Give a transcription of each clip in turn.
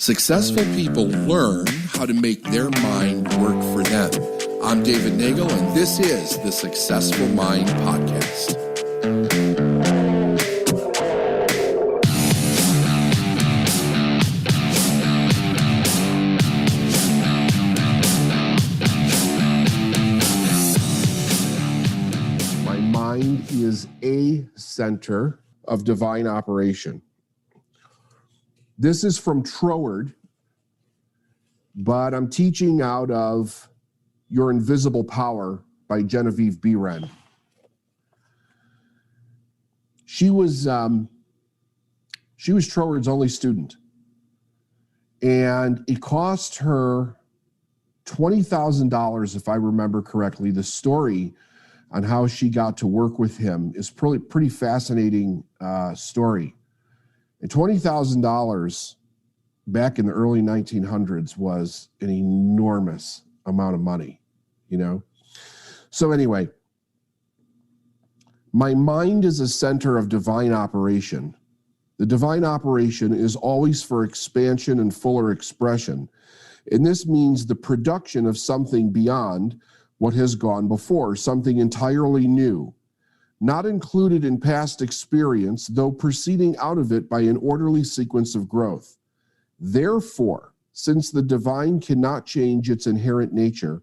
Successful people learn how to make their mind work for them. I'm David Nagel, and this is the Successful Mind Podcast. My mind is a center of divine operation. This is from Troward, but I'm teaching out of Your Invisible Power by Geneviève Behrend. She was Troward's only student, and it cost her $20,000, if I remember correctly. The story on how she got to work with him is pretty fascinating story. And $20,000 back in the early 1900s was an enormous amount of money, you know? So anyway, my mind is a center of divine operation. The divine operation is always for expansion and fuller expression. And this means the production of something beyond what has gone before, something entirely new, not included in past experience, though proceeding out of it by an orderly sequence of growth. Therefore, since the divine cannot change its inherent nature,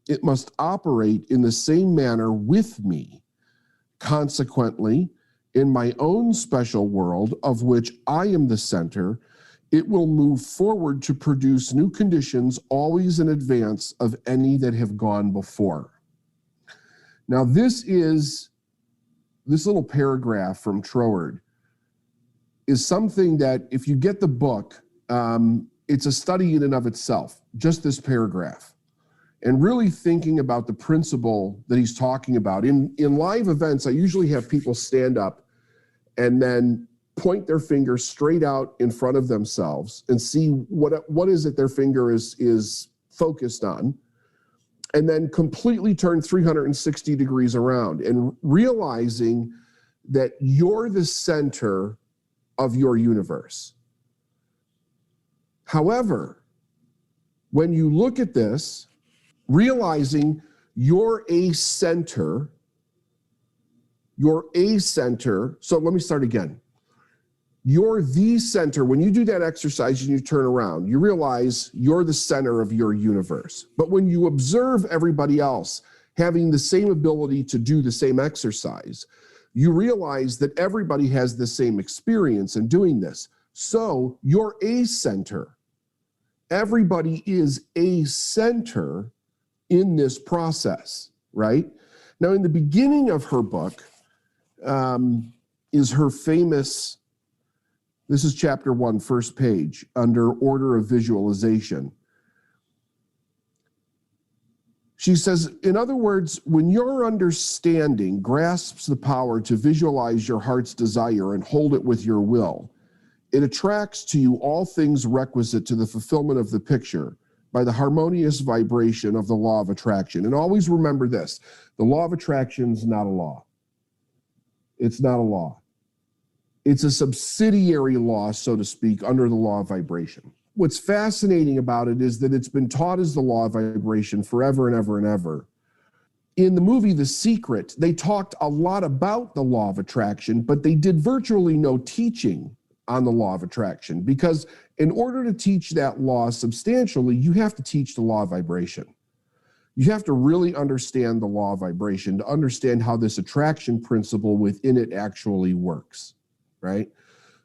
it must operate in the same manner with me. Consequently, in my own special world, of which I am the center, it will move forward to produce new conditions always in advance of any that have gone before. Now, this little paragraph from Troward is something that, if you get the book, it's a study in and of itself, just this paragraph. And really thinking about the principle that he's talking about. In live events, I usually have people stand up and then point their finger straight out in front of themselves and see what is it their finger is focused on, and then completely turn 360 degrees around and realizing that you're the center of your universe. However, when you look at this, realizing you're a center, so let me start again. You're the center. When you do that exercise and you turn around, you realize you're the center of your universe. But when you observe everybody else having the same ability to do the same exercise, you realize that everybody has the same experience in doing this. So you're a center. Everybody is a center in this process, right? Now, in the beginning of her book is her famous, this is chapter 1, first page, under order of visualization. She says, in other words, when your understanding grasps the power to visualize your heart's desire and hold it with your will, it attracts to you all things requisite to the fulfillment of the picture by the harmonious vibration of the law of attraction. And always remember this, the law of attraction is not a law. It's not a law. It's a subsidiary law, so to speak, under the law of vibration. What's fascinating about it is that it's been taught as the law of vibration forever and ever and ever. In the movie The Secret, they talked a lot about the law of attraction, but they did virtually no teaching on the law of attraction, because in order to teach that law substantially, you have to teach the law of vibration. You have to really understand the law of vibration to understand how this attraction principle within it actually works, right?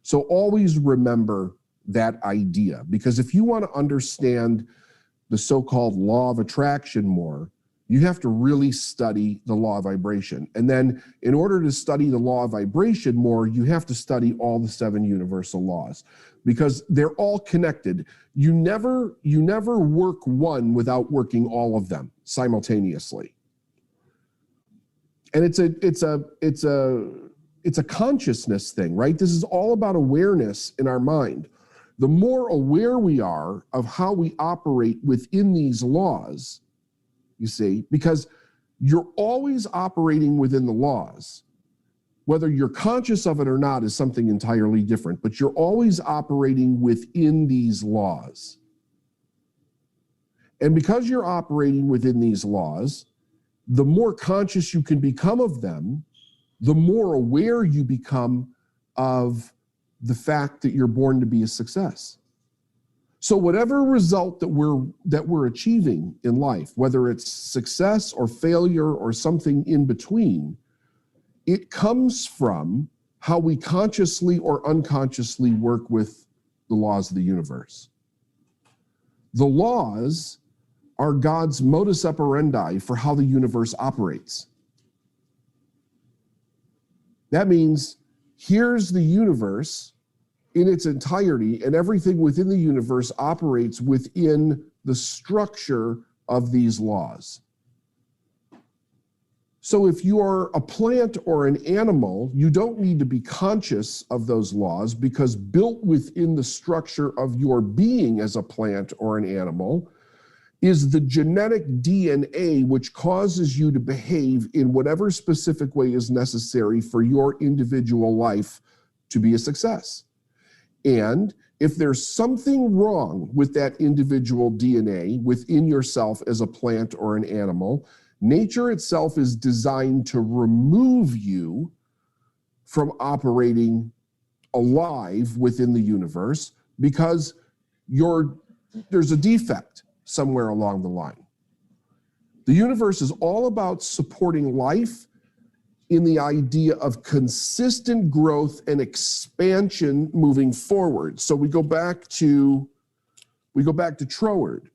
So always remember that idea, because if you want to understand the so-called law of attraction more, you have to really study the law of vibration. And then in order to study the law of vibration more, you have to study all the 7 universal laws, because they're all connected. You never work one without working all of them simultaneously. And it's a consciousness thing, right? This is all about awareness in our mind. The more aware we are of how we operate within these laws, you see, because you're always operating within the laws. Whether you're conscious of it or not is something entirely different, but you're always operating within these laws. And because you're operating within these laws, the more conscious you can become of them, the more aware you become of the fact that you're born to be a success. So whatever result that we're achieving in life, whether it's success or failure or something in between, it comes from how we consciously or unconsciously work with the laws of the universe. The laws are God's modus operandi for how the universe operates. That means here's the universe in its entirety, and everything within the universe operates within the structure of these laws. So if you are a plant or an animal, you don't need to be conscious of those laws, because built within the structure of your being as a plant or an animal is the genetic DNA which causes you to behave in whatever specific way is necessary for your individual life to be a success. And if there's something wrong with that individual DNA within yourself as a plant or an animal, nature itself is designed to remove you from operating alive within the universe, because there's a defect somewhere along the line. The universe is all about supporting life in the idea of consistent growth and expansion moving forward. So we go back to Troward.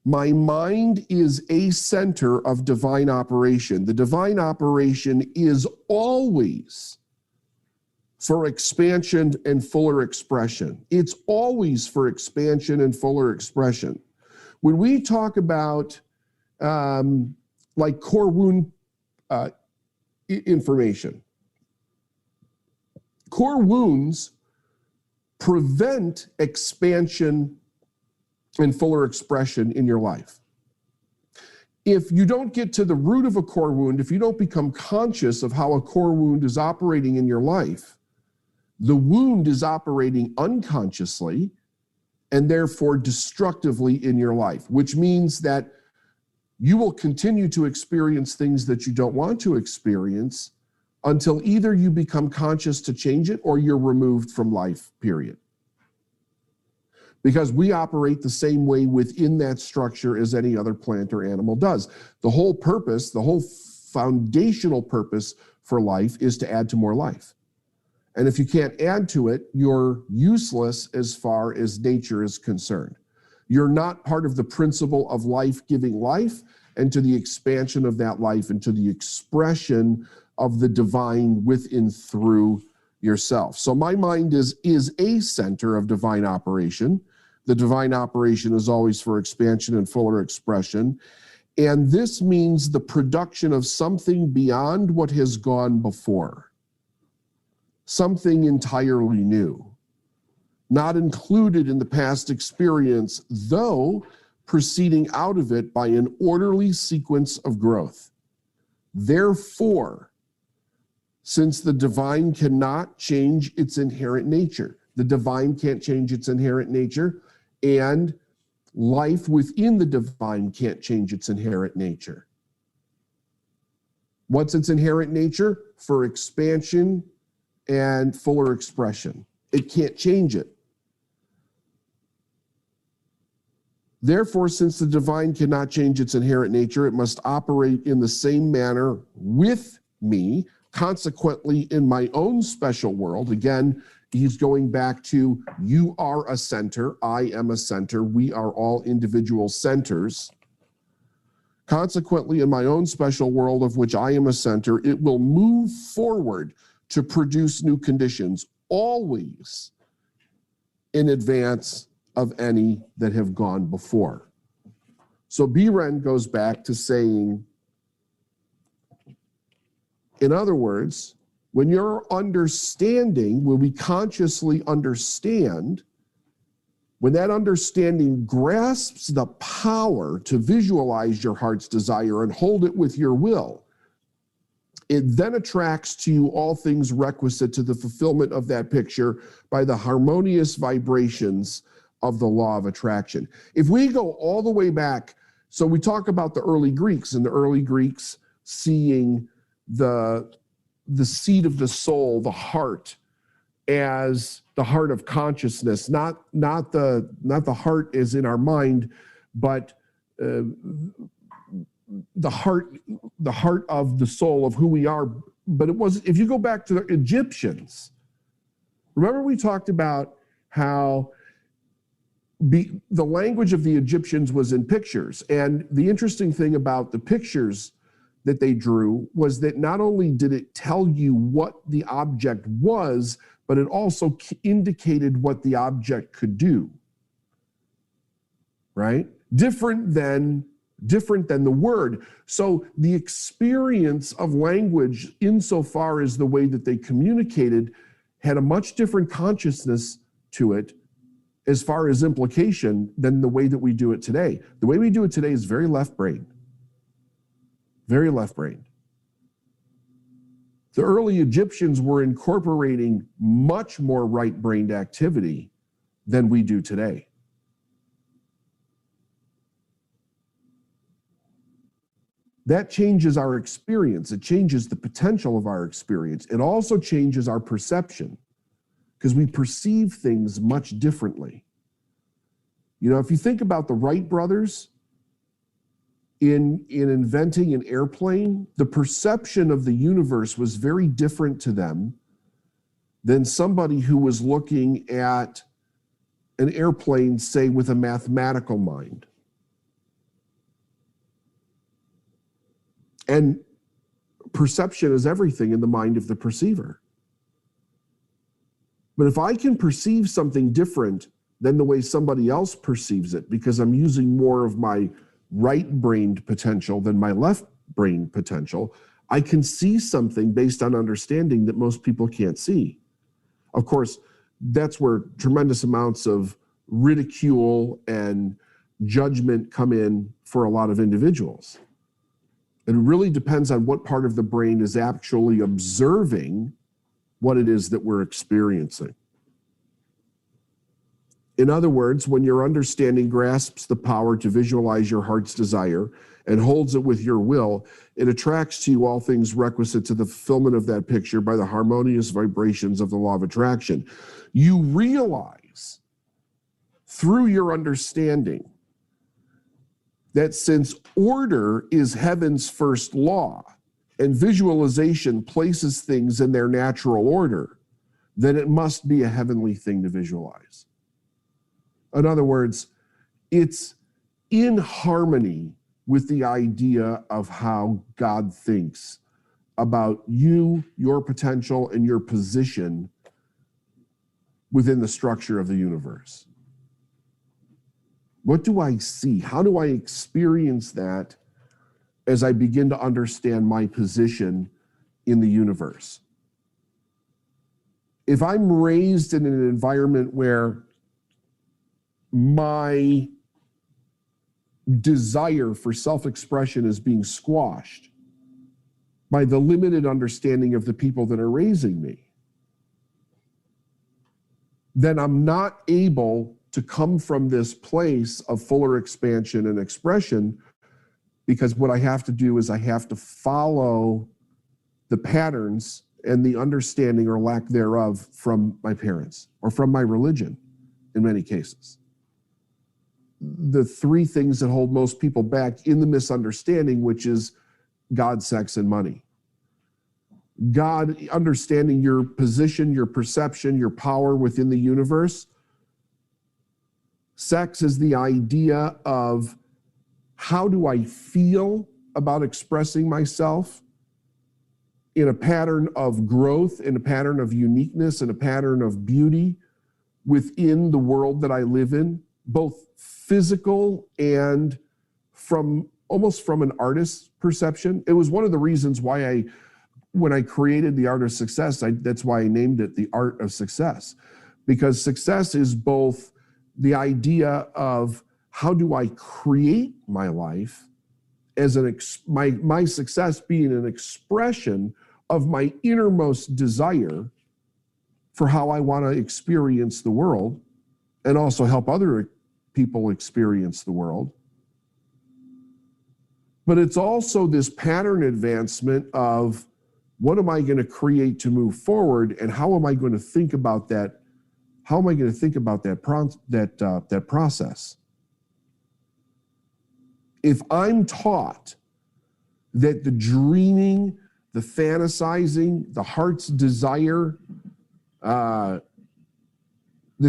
My mind is a center of divine operation. The divine operation is always for expansion and fuller expression. It's always for expansion and fuller expression. When we talk about like core wound information, core wounds prevent expansion and fuller expression in your life. If you don't get to the root of a core wound, if you don't become conscious of how a core wound is operating in your life, the wound is operating unconsciously and therefore destructively in your life, which means that you will continue to experience things that you don't want to experience until either you become conscious to change it or you're removed from life, period. Because we operate the same way within that structure as any other plant or animal does. The whole purpose, the whole foundational purpose for life is to add to more life. And if you can't add to it, you're useless as far as nature is concerned. You're not part of the principle of life giving life, and to the expansion of that life and to the expression of the divine within through yourself. So my mind is a center of divine operation. The divine operation is always for expansion and fuller expression. And this means the production of something beyond what has gone before. Something entirely new. Not included in the past experience, though proceeding out of it by an orderly sequence of growth. Therefore, since the divine cannot change its inherent nature, the divine can't change its inherent nature, and life within the divine can't change its inherent nature. What's its inherent nature? For expansion and fuller expression. It can't change it. Therefore, since the divine cannot change its inherent nature, it must operate in the same manner with me. Consequently, in my own special world, again, he's going back to you are a center, I am a center, we are all individual centers. Consequently, in my own special world of which I am a center, it will move forward to produce new conditions, always in advance of any that have gone before. So Behrend goes back to saying, in other words, when you're understanding, when we consciously understand, when that understanding grasps the power to visualize your heart's desire and hold it with your will, It then attracts to you all things requisite to the fulfillment of that picture by the harmonious vibrations of the law of attraction. If we go all the way back, so we talk about the early Greeks, and the early Greeks seeing the seat of the soul, the heart, as the heart of consciousness, not the heart as in our mind, but the heart of the soul of who we are. But it was, if you go back to the Egyptians, remember we talked about how the language of the Egyptians was in pictures. And the interesting thing about the pictures that they drew was that not only did it tell you what the object was, but it also indicated what the object could do, right? Different than the word. So the experience of language, insofar as the way that they communicated, had a much different consciousness to it as far as implication than the way that we do it today. The way we do it today is very left-brained. Very left-brained. The early Egyptians were incorporating much more right-brained activity than we do today. That changes our experience. It changes the potential of our experience. It also changes our perception, because we perceive things much differently. You know, if you think about the Wright brothers in inventing an airplane, the perception of the universe was very different to them than somebody who was looking at an airplane, say, with a mathematical mind. And perception is everything in the mind of the perceiver. But if I can perceive something different than the way somebody else perceives it, because I'm using more of my right-brained potential than my left-brained potential, I can see something based on understanding that most people can't see. Of course, that's where tremendous amounts of ridicule and judgment come in for a lot of individuals. It really depends on what part of the brain is actually observing what it is that we're experiencing. In other words, when your understanding grasps the power to visualize your heart's desire and holds it with your will, it attracts to you all things requisite to the fulfillment of that picture by the harmonious vibrations of the law of attraction. You realize through your understanding that since order is heaven's first law and visualization places things in their natural order, then it must be a heavenly thing to visualize. In other words, it's in harmony with the idea of how God thinks about you, your potential, and your position within the structure of the universe. What do I see? How do I experience that as I begin to understand my position in the universe? If I'm raised in an environment where my desire for self-expression is being squashed by the limited understanding of the people that are raising me, then I'm not able to come from this place of fuller expansion and expression, because what I have to do is I have to follow the patterns and the understanding or lack thereof from my parents or from my religion in many cases. The three things that hold most people back in the misunderstanding, which is God, sex, and money. God, understanding your position, your perception, your power within the universe. Sex is the idea of how do I feel about expressing myself in a pattern of growth, in a pattern of uniqueness, in a pattern of beauty within the world that I live in, both physical and almost from an artist's perception. It was one of the reasons why when I created the Art of Success, that's why I named it the Art of Success, because success is both the idea of how do I create my life as my success being an expression of my innermost desire for how I want to experience the world and also help other people experience the world. But it's also this pattern advancement of what am I going to create to move forward, and how am I going to think about that? How am I going to think about that process? If I'm taught that the dreaming, the fantasizing, the heart's desire, the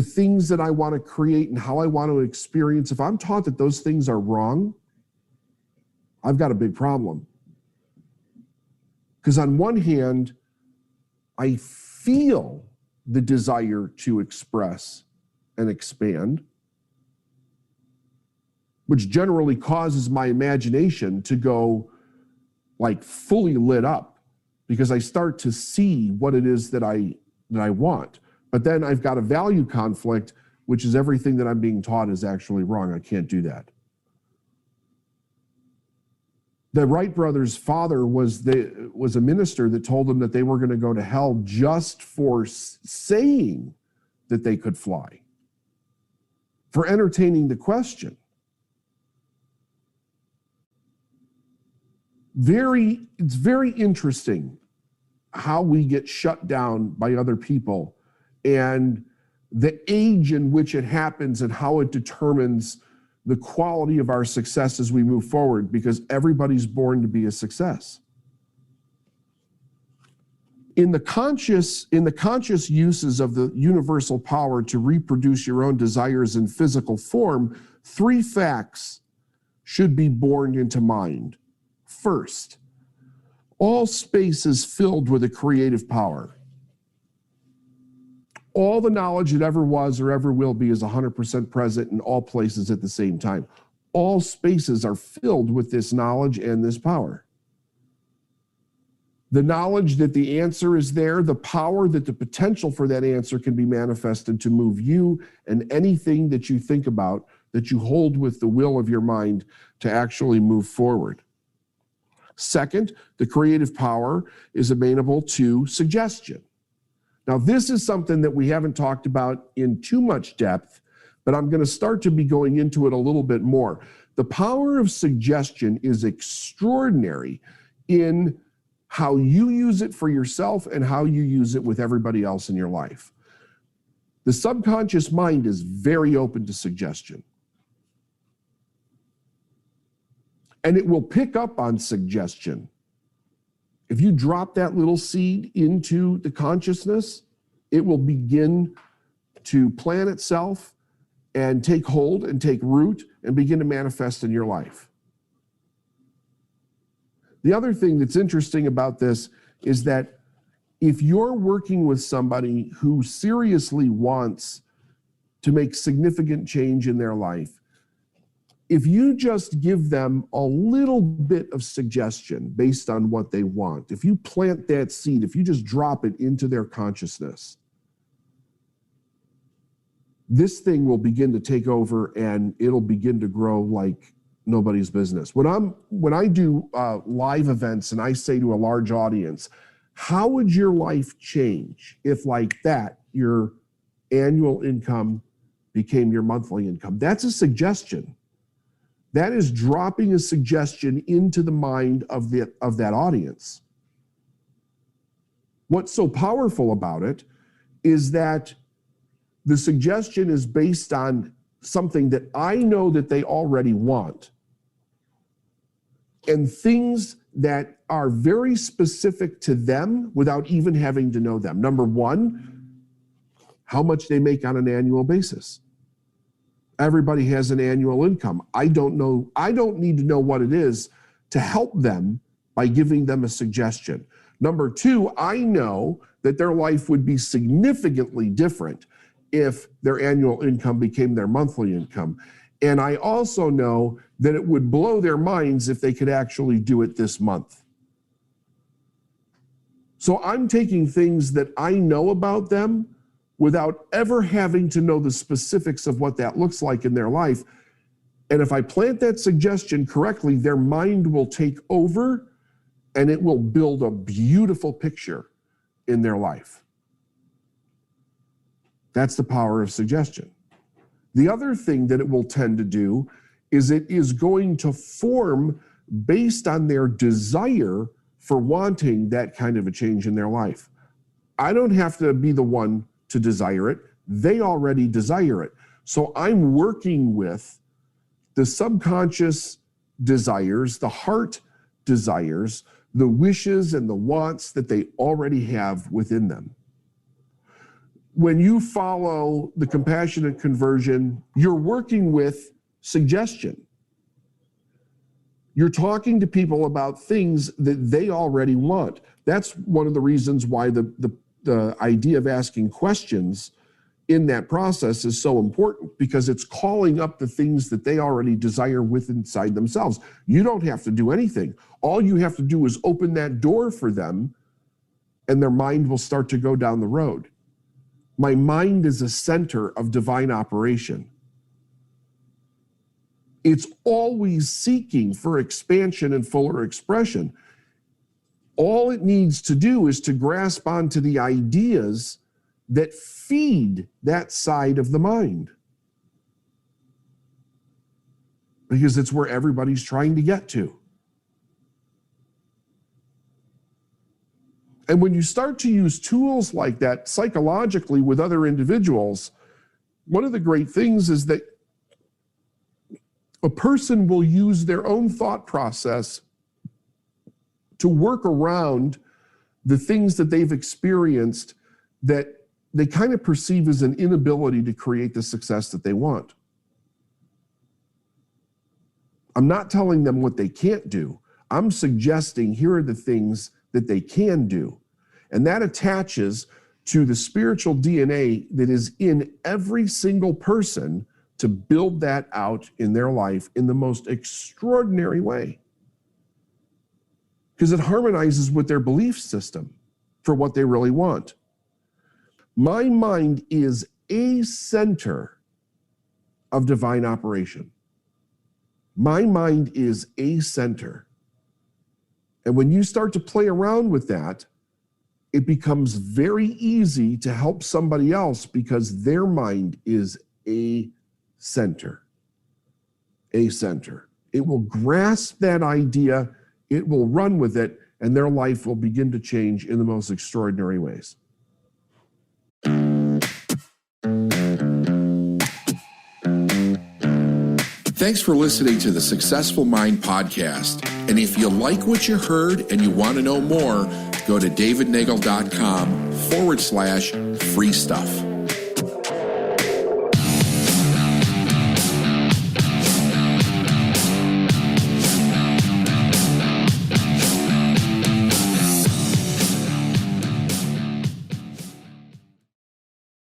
things that I want to create and how I want to experience, if I'm taught that those things are wrong, I've got a big problem. Because on one hand, I feel the desire to express and expand, which generally causes my imagination to go like fully lit up because I start to see what it is that I want. But then I've got a value conflict, which is everything that I'm being taught is actually wrong. I can't do that. The Wright brothers' father was a minister that told them that they were going to go to hell just for saying that they could fly, for entertaining the question. It's very interesting how we get shut down by other people and the age in which it happens and how it determines the quality of our success as we move forward, because everybody's born to be a success. In the conscious uses of the universal power to reproduce your own desires in physical form, 3 facts should be borne into mind. First, all space is filled with a creative power. All the knowledge that ever was or ever will be is 100% present in all places at the same time. All spaces are filled with this knowledge and this power. The knowledge that the answer is there, the power that the potential for that answer can be manifested to move you and anything that you think about, that you hold with the will of your mind to actually move forward. Second, the creative power is amenable to suggestion. Now, this is something that we haven't talked about in too much depth, but I'm going to start to be going into it a little bit more. The power of suggestion is extraordinary in how you use it for yourself and how you use it with everybody else in your life. The subconscious mind is very open to suggestion. And it will pick up on suggestion. If you drop that little seed into the consciousness, it will begin to plant itself and take hold and take root and begin to manifest in your life. The other thing that's interesting about this is that if you're working with somebody who seriously wants to make significant change in their life, if you just give them a little bit of suggestion based on what they want, if you plant that seed, if you just drop it into their consciousness, this thing will begin to take over and it'll begin to grow like nobody's business. When I do live events and I say to a large audience, how would your life change if like that, your annual income became your monthly income? That's a suggestion. That is dropping a suggestion into the mind of that audience. What's so powerful about it is that the suggestion is based on something that I know that they already want, and things that are very specific to them without even having to know them. Number one, how much they make on an annual basis. Everybody has an annual income. I don't need to know what it is to help them by giving them a suggestion. Number two, I know that their life would be significantly different if their annual income became their monthly income. And I also know that it would blow their minds if they could actually do it this month. So I'm taking things that I know about them without ever having to know the specifics of what that looks like in their life. And if I plant that suggestion correctly, their mind will take over and it will build a beautiful picture in their life. That's the power of suggestion. The other thing that it will tend to do is it is going to form based on their desire for wanting that kind of a change in their life. I don't have to be the one to desire it. They already desire it. So I'm working with the subconscious desires, the heart desires, the wishes and the wants that they already have within them. When you follow the compassionate conversion, you're working with suggestion. You're talking to people about things that they already want. That's one of the reasons why the idea of asking questions in that process is so important, because it's calling up the things that they already desire within inside themselves. You don't have to do anything. All you have to do is open that door for them, and their mind will start to go down the road. My mind is a center of divine operation. It's always seeking for expansion and fuller expression. All it needs to do is to grasp onto the ideas that feed that side of the mind, because it's where everybody's trying to get to. And when you start to use tools like that psychologically with other individuals, one of the great things is that a person will use their own thought process to work around the things that they've experienced that they kind of perceive as an inability to create the success that they want. I'm not telling them what they can't do. I'm suggesting here are the things that they can do. And that attaches to the spiritual DNA that is in every single person to build that out in their life in the most extraordinary way. Because it harmonizes with their belief system for what they really want. My mind is a center of divine operation. My mind is a center. And when you start to play around with that, it becomes very easy to help somebody else because their mind is a center. A center. It will grasp that idea, it will run with it, and their life will begin to change in the most extraordinary ways. Thanks for listening to the Successful Mind podcast. And if you like what you heard and you want to know more, go to davidnagel.com/free stuff.